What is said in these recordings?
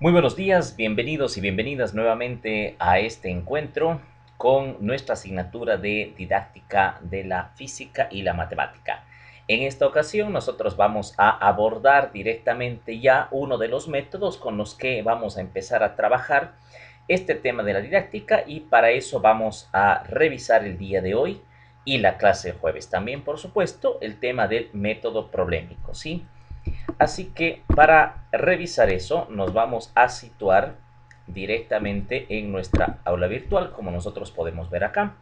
Muy buenos días, bienvenidos y bienvenidas nuevamente a este encuentro con nuestra asignatura de didáctica de la física y la matemática. En esta ocasión nosotros vamos a abordar directamente ya uno de los métodos con los que vamos a empezar a trabajar este tema de la didáctica y para eso vamos a revisar el día de hoy y la clase de jueves. También, por supuesto, el tema del método problemático, ¿sí? Así que para revisar eso nos vamos a situar directamente en nuestra aula virtual, como nosotros podemos ver acá.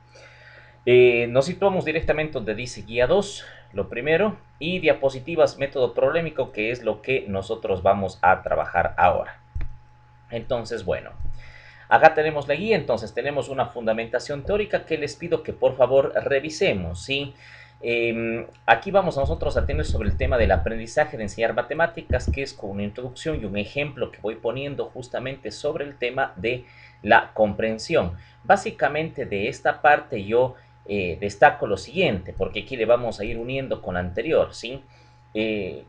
Nos situamos directamente donde dice guía 2, lo primero, y diapositivas método problemático, que es lo que nosotros vamos a trabajar ahora. Entonces, bueno, acá tenemos la guía, entonces tenemos una fundamentación teórica que les pido que por favor revisemos, ¿sí? Aquí vamos nosotros a tener sobre el tema del aprendizaje de enseñar matemáticas, que es con una introducción y un ejemplo que voy poniendo justamente sobre el tema de la comprensión. Básicamente de esta parte yo destaco lo siguiente, porque aquí le vamos a ir uniendo con la anterior, ¿sí? Eh,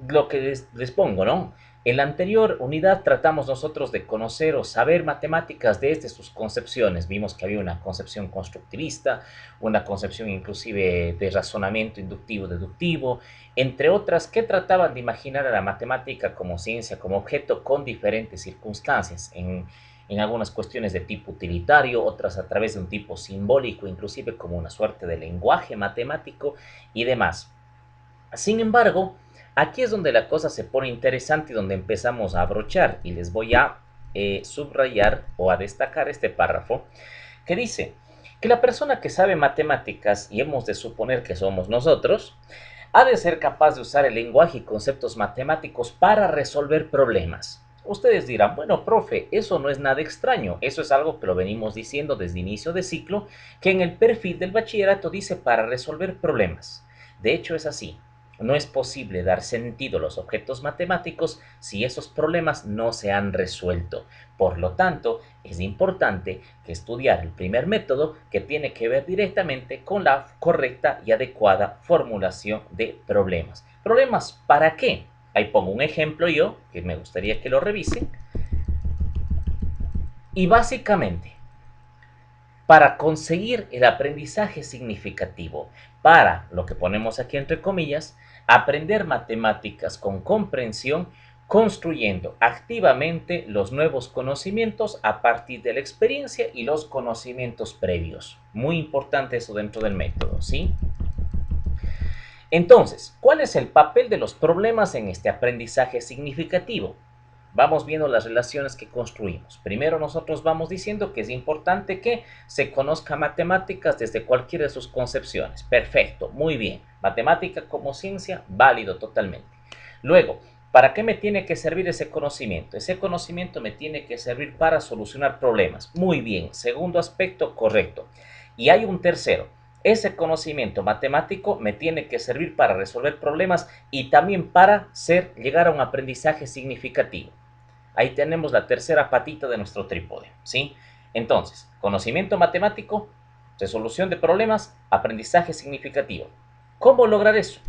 lo que les pongo, ¿no? En la anterior unidad tratamos nosotros de conocer o saber matemáticas desde sus concepciones. Vimos que había una concepción constructivista, una concepción inclusive de razonamiento inductivo-deductivo, entre otras que trataban de imaginar a la matemática como ciencia, como objeto con diferentes circunstancias, en algunas cuestiones de tipo utilitario, otras a través de un tipo simbólico, inclusive como una suerte de lenguaje matemático y demás. Sin embargo, aquí es donde la cosa se pone interesante y donde empezamos a abrochar y les voy a subrayar o a destacar este párrafo que dice que la persona que sabe matemáticas, y hemos de suponer que somos nosotros, ha de ser capaz de usar el lenguaje y conceptos matemáticos para resolver problemas. Ustedes dirán, bueno, profe, eso no es nada extraño, eso es algo que lo venimos diciendo desde inicio de ciclo, que en el perfil del bachillerato dice para resolver problemas. De hecho es así. No es posible dar sentido a los objetos matemáticos si esos problemas no se han resuelto. Por lo tanto, es importante que estudiar el primer método que tiene que ver directamente con la correcta y adecuada formulación de problemas. ¿Problemas para qué? Ahí pongo un ejemplo yo, que me gustaría que lo revisen. Y básicamente, para conseguir el aprendizaje significativo, para lo que ponemos aquí entre comillas, aprender matemáticas con comprensión, construyendo activamente los nuevos conocimientos a partir de la experiencia y los conocimientos previos. Muy importante eso dentro del método, ¿sí? Entonces, ¿cuál es el papel de los problemas en este aprendizaje significativo? Vamos viendo las relaciones que construimos. Primero nosotros vamos diciendo que es importante que se conozca matemáticas desde cualquiera de sus concepciones. Perfecto, muy bien. Matemática como ciencia, válido totalmente. Luego, ¿para qué me tiene que servir ese conocimiento? Ese conocimiento me tiene que servir para solucionar problemas. Muy bien, segundo aspecto, correcto. Y hay un tercero. Ese conocimiento matemático me tiene que servir para resolver problemas y también para llegar a un aprendizaje significativo. Ahí tenemos la tercera patita de nuestro trípode, ¿sí? Entonces, conocimiento matemático, resolución de problemas, aprendizaje significativo. ¿Cómo lograr eso?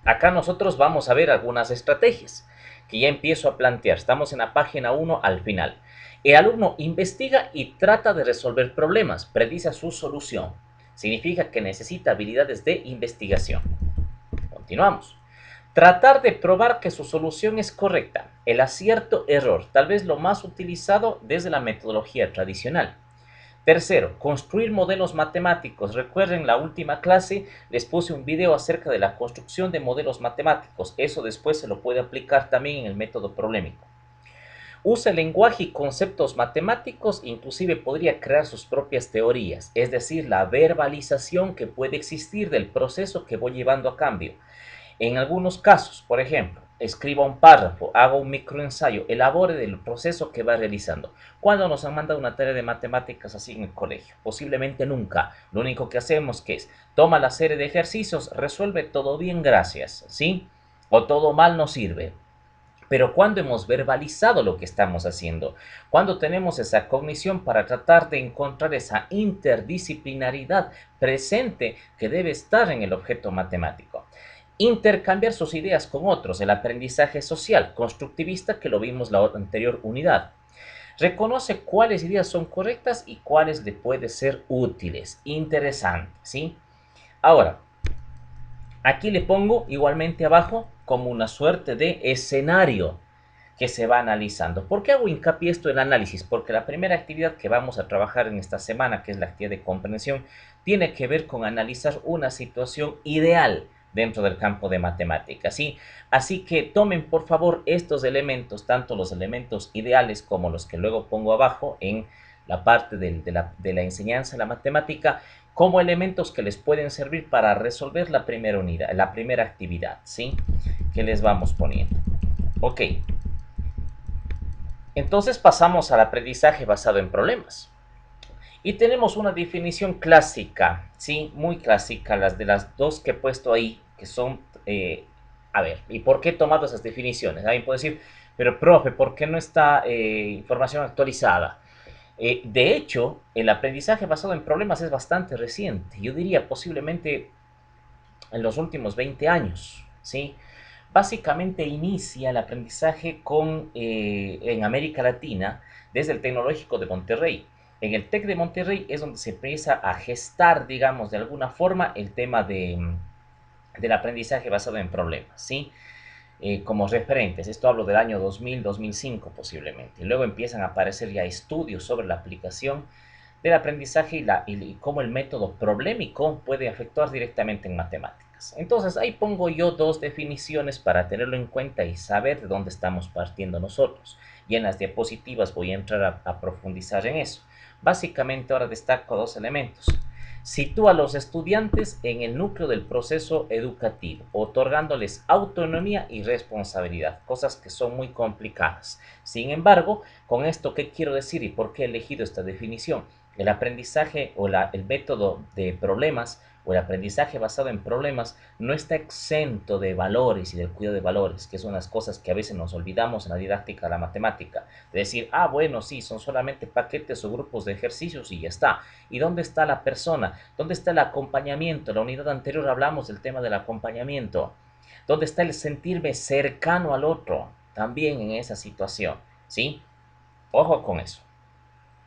Acá nosotros vamos a ver algunas estrategias que ya empiezo a plantear. Estamos en la página 1 al final. El alumno investiga y trata de resolver problemas, predice su solución. Significa que necesita habilidades de investigación. Continuamos. Tratar de probar que su solución es correcta. El acierto-error, tal vez lo más utilizado desde la metodología tradicional. Tercero, construir modelos matemáticos. Recuerden, la última clase les puse un video acerca de la construcción de modelos matemáticos. Eso después se lo puede aplicar también en el método problemático. Usa el lenguaje y conceptos matemáticos, inclusive podría crear sus propias teorías, es decir, la verbalización que puede existir del proceso que voy llevando a cambio. En algunos casos, por ejemplo, escriba un párrafo, haga un microensayo, elabore del proceso que va realizando. ¿Cuándo nos han mandado una tarea de matemáticas así en el colegio? Posiblemente nunca. Lo único que hacemos que es, toma la serie de ejercicios, resuelve todo bien, gracias, ¿sí? O todo mal no sirve. Pero cuando hemos verbalizado lo que estamos haciendo, cuando tenemos esa cognición para tratar de encontrar esa interdisciplinaridad presente que debe estar en el objeto matemático. Intercambiar sus ideas con otros, el aprendizaje social, constructivista, que lo vimos la anterior unidad. Reconoce cuáles ideas son correctas y cuáles le pueden ser útiles. Interesante, ¿sí? Ahora, aquí le pongo igualmente abajo como una suerte de escenario que se va analizando. ¿Por qué hago hincapié esto en análisis? Porque la primera actividad que vamos a trabajar en esta semana, que es la actividad de comprensión, tiene que ver con analizar una situación ideal dentro del campo de matemáticas, ¿sí? Así que tomen por favor estos elementos, tanto los elementos ideales como los que luego pongo abajo en la parte de la enseñanza de la matemática, como elementos que les pueden servir para resolver la primera unidad, la primera actividad, ¿sí? Que les vamos poniendo. Ok, entonces pasamos al aprendizaje basado en problemas. Y tenemos una definición clásica, ¿sí? Muy clásica, las de las dos que he puesto ahí, que son, a ver, ¿y por qué he tomado esas definiciones? Alguien puede decir, pero profe, ¿por qué no está información actualizada? De hecho, el aprendizaje basado en problemas es bastante reciente. Yo diría posiblemente en los últimos 20 años, ¿sí? Básicamente inicia el aprendizaje en América Latina desde el Tecnológico de Monterrey. En el TEC de Monterrey es donde se empieza a gestar, digamos, de alguna forma el tema del aprendizaje basado en problemas, ¿sí? Como referentes. Esto hablo del año 2000, 2005 posiblemente. Y luego empiezan a aparecer ya estudios sobre la aplicación del aprendizaje y cómo el método problemático puede afectar directamente en matemáticas. Entonces ahí pongo yo dos definiciones para tenerlo en cuenta y saber de dónde estamos partiendo nosotros. Y en las diapositivas voy a entrar a profundizar en eso. Básicamente ahora destaco dos elementos. Sitúa a los estudiantes en el núcleo del proceso educativo, otorgándoles autonomía y responsabilidad, cosas que son muy complicadas. Sin embargo, con esto, ¿qué quiero decir y por qué he elegido esta definición? El aprendizaje o el método de problemas o el aprendizaje basado en problemas no está exento de valores y del cuidado de valores, que son las cosas que a veces nos olvidamos en la didáctica de la matemática. De decir, ah, bueno, sí, son solamente paquetes o grupos de ejercicios y ya está. ¿Y dónde está la persona? ¿Dónde está el acompañamiento? En la unidad anterior hablamos del tema del acompañamiento. ¿Dónde está el sentirme cercano al otro? También en esa situación, ¿sí? Ojo con eso.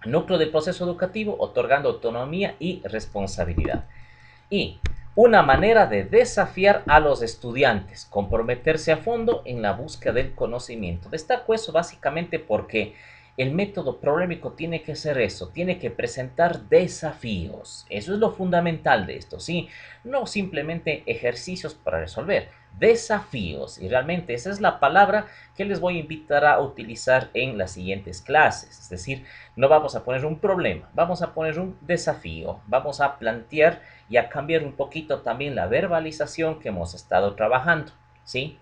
Núcleo del proceso educativo, otorgando autonomía y responsabilidad. Y una manera de desafiar a los estudiantes, comprometerse a fondo en la búsqueda del conocimiento. Destaco eso básicamente porque el método problemático tiene que ser eso, tiene que presentar desafíos. Eso es lo fundamental de esto, ¿sí? No simplemente ejercicios para resolver, desafíos. Y realmente esa es la palabra que les voy a invitar a utilizar en las siguientes clases. Es decir, no vamos a poner un problema, vamos a poner un desafío, vamos a plantear y a cambiar un poquito también la verbalización que hemos estado trabajando, ¿sí?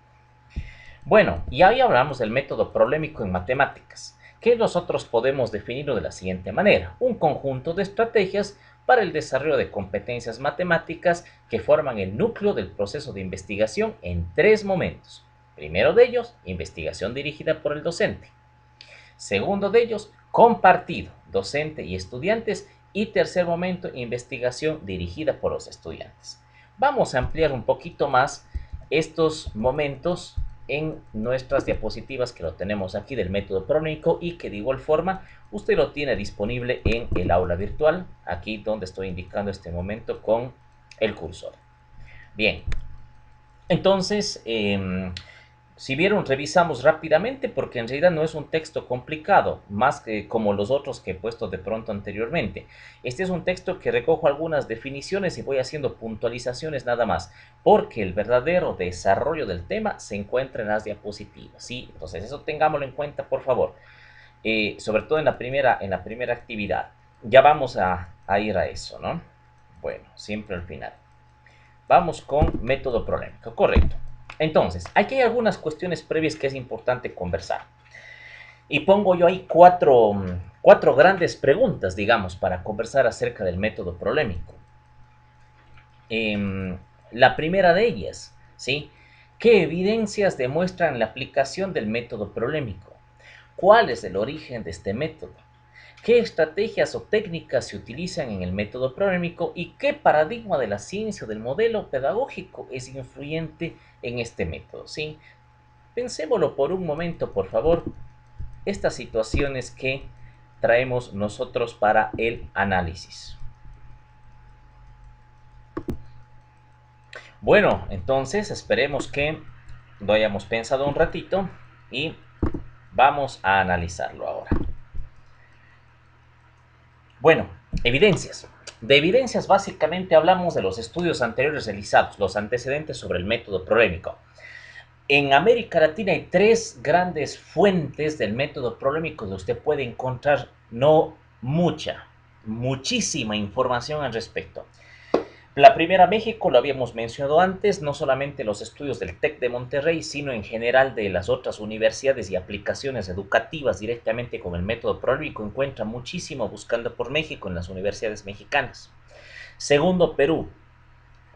Bueno, y ahí hablamos del método problemático en matemáticas, que nosotros podemos definirlo de la siguiente manera: un conjunto de estrategias para el desarrollo de competencias matemáticas que forman el núcleo del proceso de investigación en tres momentos. Primero de ellos, investigación dirigida por el docente. Segundo de ellos, compartido, docente y estudiantes. Y tercer momento, investigación dirigida por los estudiantes. Vamos a ampliar un poquito más estos momentos en nuestras diapositivas, que lo tenemos aquí del método crónico y que de igual forma usted lo tiene disponible en el aula virtual, aquí donde estoy indicando este momento con el cursor. Bien, entonces, si vieron, revisamos rápidamente porque en realidad no es un texto complicado, más que como los otros que he puesto de pronto anteriormente. Este es un texto que recojo algunas definiciones y voy haciendo puntualizaciones nada más, porque el verdadero desarrollo del tema se encuentra en las diapositivas, ¿sí? Entonces eso tengámoslo en cuenta, por favor. Sobre todo en la primera actividad. Ya vamos a ir a eso, ¿no? Bueno, siempre al final. Vamos con método problemático, correcto. Entonces, aquí hay algunas cuestiones previas que es importante conversar. Y pongo yo ahí cuatro grandes preguntas, digamos, para conversar acerca del método problemático. La primera de ellas, ¿sí? ¿Qué evidencias demuestran la aplicación del método problemático? ¿Cuál es el origen de este método? ¿Qué estrategias o técnicas se utilizan en el método problemático y qué paradigma de la ciencia o del modelo pedagógico es influyente en este método? ¿Sí? Pensémoslo por un momento, por favor, estas situaciones que traemos nosotros para el análisis. Bueno, entonces esperemos que lo hayamos pensado un ratito y vamos a analizarlo ahora. Bueno, evidencias. De evidencias básicamente hablamos de los estudios anteriores realizados, los antecedentes sobre el método problemático. En América Latina hay tres grandes fuentes del método problemático donde usted puede encontrar no muchísima información al respecto. La primera, México, lo habíamos mencionado antes, no solamente los estudios del TEC de Monterrey, sino en general de las otras universidades y aplicaciones educativas directamente con el método problemático, encuentra muchísimo buscando por México en las universidades mexicanas. Segundo, Perú,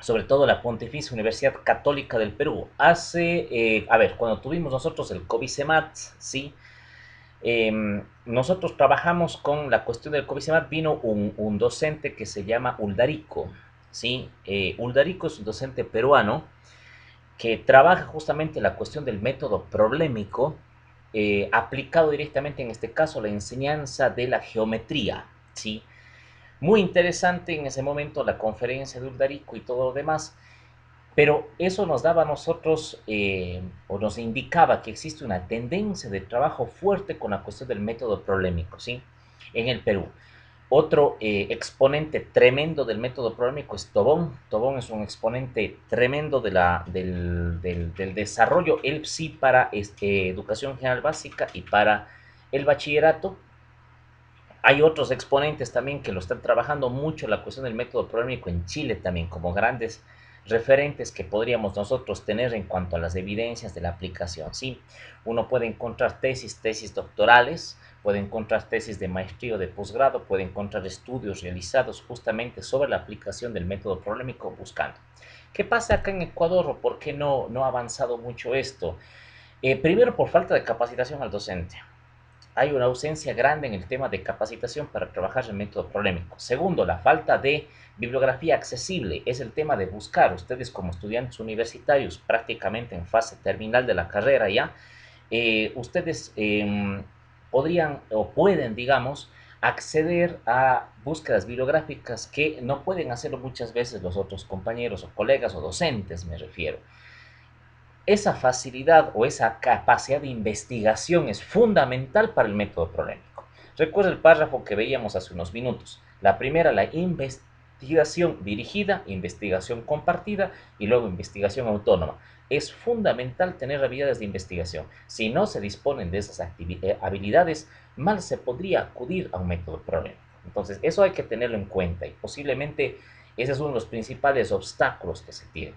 sobre todo la Pontificia Universidad Católica del Perú. Cuando tuvimos nosotros el COBICEMAT, ¿sí? Nosotros trabajamos con la cuestión del COBICEMAT, vino un docente que se llama Uldarico, ¿sí? Uldarico es un docente peruano que trabaja justamente la cuestión del método problemático, aplicado directamente en este caso a la enseñanza de la geometría, ¿sí? Muy interesante en ese momento la conferencia de Uldarico y todo lo demás, pero eso nos daba a nosotros, o nos indicaba que existe una tendencia de trabajo fuerte con la cuestión del método problemático, ¿sí? En el Perú. Otro exponente tremendo del método problemático es Tobón. Tobón es un exponente tremendo del desarrollo, él sí para educación general básica y para el bachillerato. Hay otros exponentes también que lo están trabajando mucho la cuestión del método problemático en Chile también, como grandes referentes que podríamos nosotros tener en cuanto a las evidencias de la aplicación. Sí, uno puede encontrar tesis doctorales, puede encontrar tesis de maestría o de posgrado, puede encontrar estudios realizados justamente sobre la aplicación del método problemático buscando. ¿Qué pasa acá en Ecuador o por qué no ha avanzado mucho esto? Primero, por falta de capacitación al docente. Hay una ausencia grande en el tema de capacitación para trabajar el método problemático. Segundo, la falta de bibliografía accesible. Es el tema de buscar. Ustedes como estudiantes universitarios, prácticamente en fase terminal de la carrera ya, ustedes podrían o pueden, digamos, acceder a búsquedas bibliográficas que no pueden hacerlo muchas veces los otros compañeros o colegas o docentes, me refiero. Esa facilidad o esa capacidad de investigación es fundamental para el método problemático. Recuerda el párrafo que veíamos hace unos minutos. La primera, la investigación dirigida, investigación compartida y luego investigación autónoma. Es fundamental tener habilidades de investigación. Si no se disponen de esas habilidades, mal se podría acudir a un método problemático. Entonces, eso hay que tenerlo en cuenta y posiblemente ese es uno de los principales obstáculos que se tienen.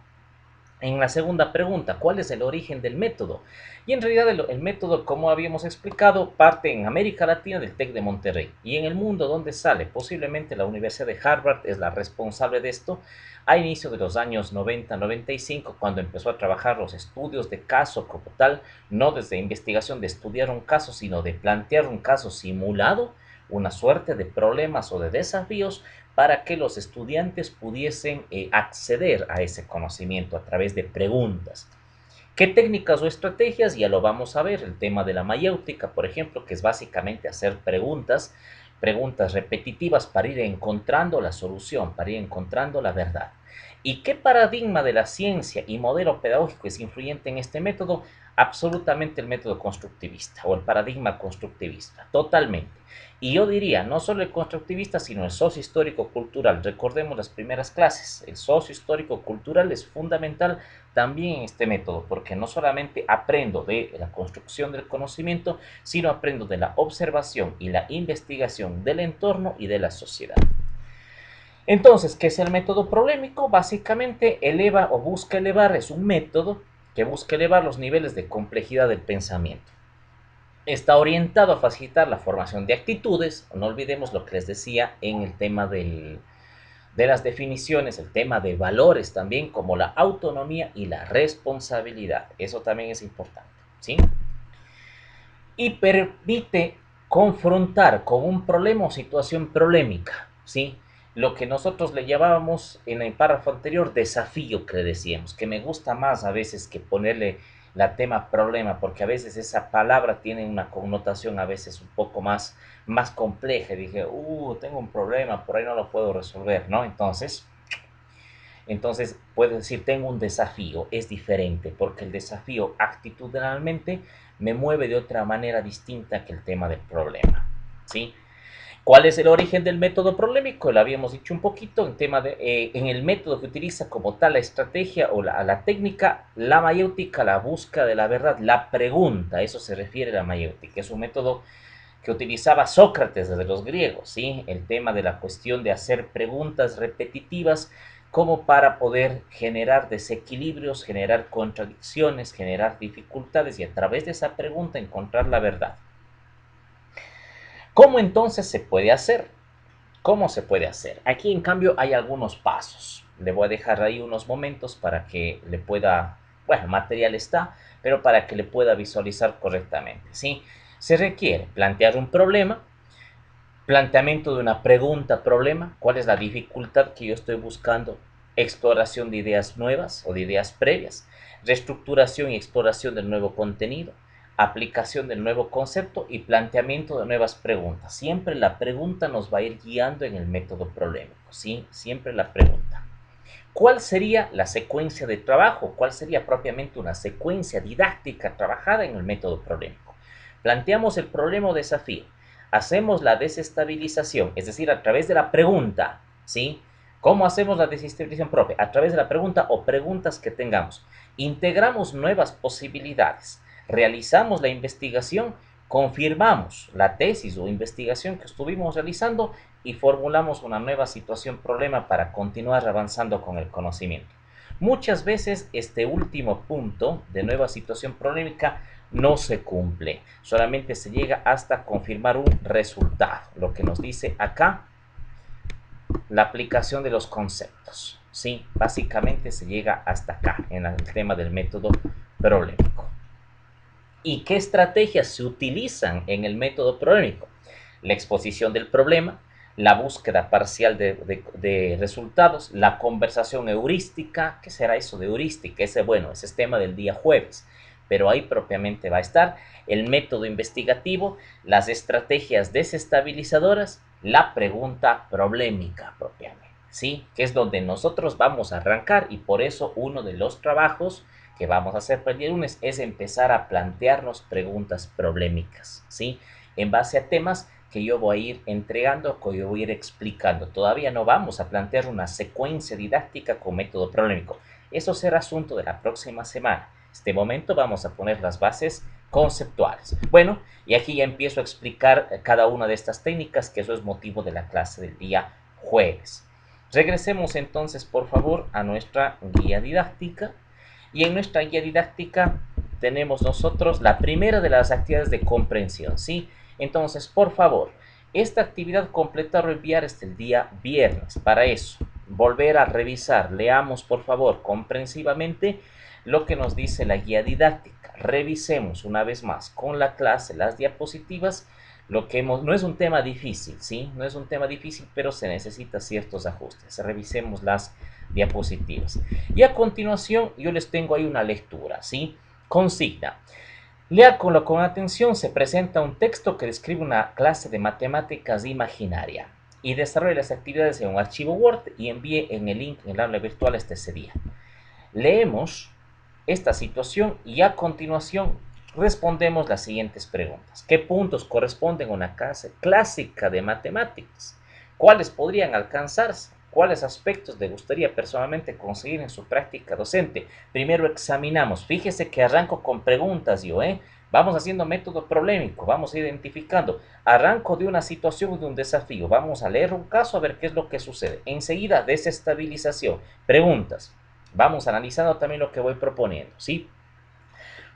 En la segunda pregunta, ¿cuál es el origen del método? Y en realidad el método, como habíamos explicado, parte en América Latina del TEC de Monterrey. Y en el mundo, ¿dónde sale? Posiblemente la Universidad de Harvard es la responsable de esto. A inicio de los años 90-95, cuando empezó a trabajar los estudios de caso como tal, no desde investigación de estudiar un caso, sino de plantear un caso simulado, una suerte de problemas o de desafíos para que los estudiantes pudiesen acceder a ese conocimiento a través de preguntas. ¿Qué técnicas o estrategias? Ya lo vamos a ver. El tema de la mayéutica, por ejemplo, que es básicamente hacer preguntas repetitivas para ir encontrando la solución, para ir encontrando la verdad. ¿Y qué paradigma de la ciencia y modelo pedagógico es influyente en este método? Absolutamente el método constructivista o el paradigma constructivista, totalmente. Y yo diría, no solo el constructivista, sino el socio-histórico-cultural. Recordemos las primeras clases, el socio-histórico-cultural es fundamental también en este método, porque no solamente aprendo de la construcción del conocimiento, sino aprendo de la observación y la investigación del entorno y de la sociedad. Entonces, ¿qué es el método problemático? Básicamente eleva o busca elevar, es un método que busca elevar los niveles de complejidad del pensamiento. Está orientado a facilitar la formación de actitudes, no olvidemos lo que les decía en el tema de las definiciones, el tema de valores también, como la autonomía y la responsabilidad. Eso también es importante, ¿sí? Y permite confrontar con un problema o situación problemática, ¿sí? Lo que nosotros le llamábamos en el párrafo anterior desafío, que le decíamos, que me gusta más a veces que ponerle la tema problema, porque a veces esa palabra tiene una connotación a veces un poco más compleja. Dije, tengo un problema, por ahí no lo puedo resolver, ¿no? Entonces puedo decir, tengo un desafío, es diferente, porque el desafío actitudinalmente me mueve de otra manera distinta que el tema del problema, ¿sí? ¿Cuál es el origen del método problemático? Lo habíamos dicho un poquito en el método que utiliza como tal la estrategia o la técnica, la mayéutica, la búsqueda de la verdad, la pregunta, a eso se refiere la mayéutica, es un método que utilizaba Sócrates desde los griegos, ¿sí? El tema de la cuestión de hacer preguntas repetitivas como para poder generar desequilibrios, generar contradicciones, generar dificultades y a través de esa pregunta encontrar la verdad. ¿Cómo entonces se puede hacer? ¿Cómo se puede hacer? Aquí en cambio hay algunos pasos. Le voy a dejar ahí unos momentos para que le pueda, bueno, material está, pero para que le pueda visualizar correctamente, ¿sí? Se requiere plantear un problema, planteamiento de una pregunta, problema, cuál es la dificultad que yo estoy buscando, exploración de ideas nuevas o de ideas previas, reestructuración y exploración del nuevo contenido, aplicación del nuevo concepto y planteamiento de nuevas preguntas. Siempre la pregunta nos va a ir guiando en el método problemático, ¿sí? Siempre la pregunta. ¿Cuál sería la secuencia de trabajo? ¿Cuál sería propiamente una secuencia didáctica trabajada en el método problemático? Planteamos el problema o desafío. Hacemos la desestabilización, es decir, a través de la pregunta, ¿sí? ¿Cómo hacemos la desestabilización propia? A través de la pregunta o preguntas que tengamos. Integramos nuevas posibilidades. Realizamos la investigación, confirmamos la tesis o investigación que estuvimos realizando y formulamos una nueva situación problema para continuar avanzando con el conocimiento. Muchas veces este último punto de nueva situación problemática no se cumple, solamente se llega hasta confirmar un resultado, lo que nos dice acá la aplicación de los conceptos. Sí, básicamente se llega hasta acá en el tema del método problemático. ¿Y qué estrategias se utilizan en el método problemático? La exposición del problema, la búsqueda parcial de resultados, la conversación heurística. ¿Qué será eso de heurística? Ese es tema del día jueves, pero ahí propiamente va a estar el método investigativo, las estrategias desestabilizadoras, la pregunta problemática propiamente, ¿sí? Que es donde nosotros vamos a arrancar y por eso uno de los trabajos que vamos a hacer para el día lunes es empezar a plantearnos preguntas problemáticas, ¿sí? En base a temas que yo voy a ir entregando, que yo voy a ir explicando. Todavía no vamos a plantear una secuencia didáctica con método problemático. Eso será asunto de la próxima semana. Este momento vamos a poner las bases conceptuales. Bueno, y aquí ya empiezo a explicar cada una de estas técnicas, que eso es motivo de la clase del día jueves. Regresemos entonces, por favor, a nuestra guía didáctica. Y en nuestra guía didáctica tenemos nosotros la primera de las actividades de comprensión, ¿sí? Entonces, por favor, esta actividad completar o enviar hasta el día viernes. Para eso, volver a revisar, leamos por favor comprensivamente lo que nos dice la guía didáctica. Revisemos una vez más con la clase las diapositivas. No es un tema difícil, ¿sí? No es un tema difícil, pero se necesita ciertos ajustes. Revisemos las diapositivas. Y a continuación yo les tengo ahí una lectura, ¿sí? Consigna. Lea con atención, se presenta un texto que describe una clase de matemáticas imaginaria y desarrolle las actividades en un archivo Word y envíe en el link en el aula virtual ese día. Leemos esta situación y a continuación respondemos las siguientes preguntas. ¿Qué puntos corresponden a una clase clásica de matemáticas? ¿Cuáles podrían alcanzarse? ¿Cuáles aspectos le gustaría personalmente conseguir en su práctica docente? Primero examinamos. Fíjese que arranco con preguntas yo, Vamos haciendo método problemático, vamos identificando. Arranco de una situación, de un desafío. Vamos a leer un caso a ver qué es lo que sucede. Enseguida, desestabilización. Preguntas. Vamos analizando también lo que voy proponiendo, ¿sí?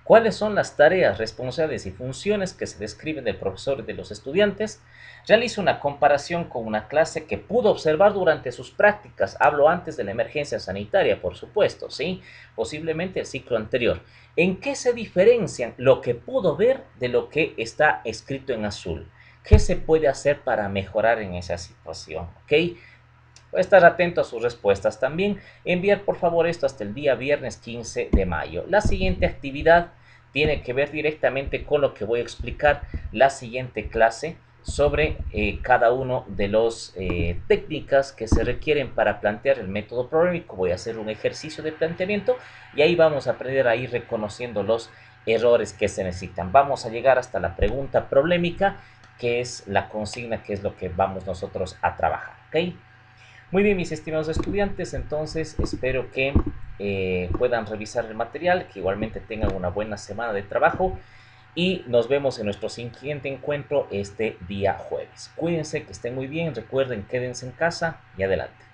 ¿Cuáles son las tareas, responsabilidades y funciones que se describen del profesor y de los estudiantes? Realiza una comparación con una clase que pudo observar durante sus prácticas. Hablo antes de la emergencia sanitaria, por supuesto, ¿sí? Posiblemente el ciclo anterior. ¿En qué se diferencian lo que pudo ver de lo que está escrito en azul? ¿Qué se puede hacer para mejorar en esa situación? ¿Ok? Estar atento a sus respuestas también. Enviar por favor esto hasta el día viernes 15 de mayo. La siguiente actividad tiene que ver directamente con lo que voy a explicar la siguiente clase sobre cada uno de los técnicas que se requieren para plantear el método problemático. Voy a hacer un ejercicio de planteamiento y ahí vamos a aprender a ir reconociendo los errores que se necesitan. Vamos a llegar hasta la pregunta problemática, que es la consigna, que es lo que vamos nosotros a trabajar. ¿Ok? Muy bien, mis estimados estudiantes, entonces espero que puedan revisar el material, que igualmente tengan una buena semana de trabajo y nos vemos en nuestro siguiente encuentro este día jueves. Cuídense, que estén muy bien, recuerden, quédense en casa y adelante.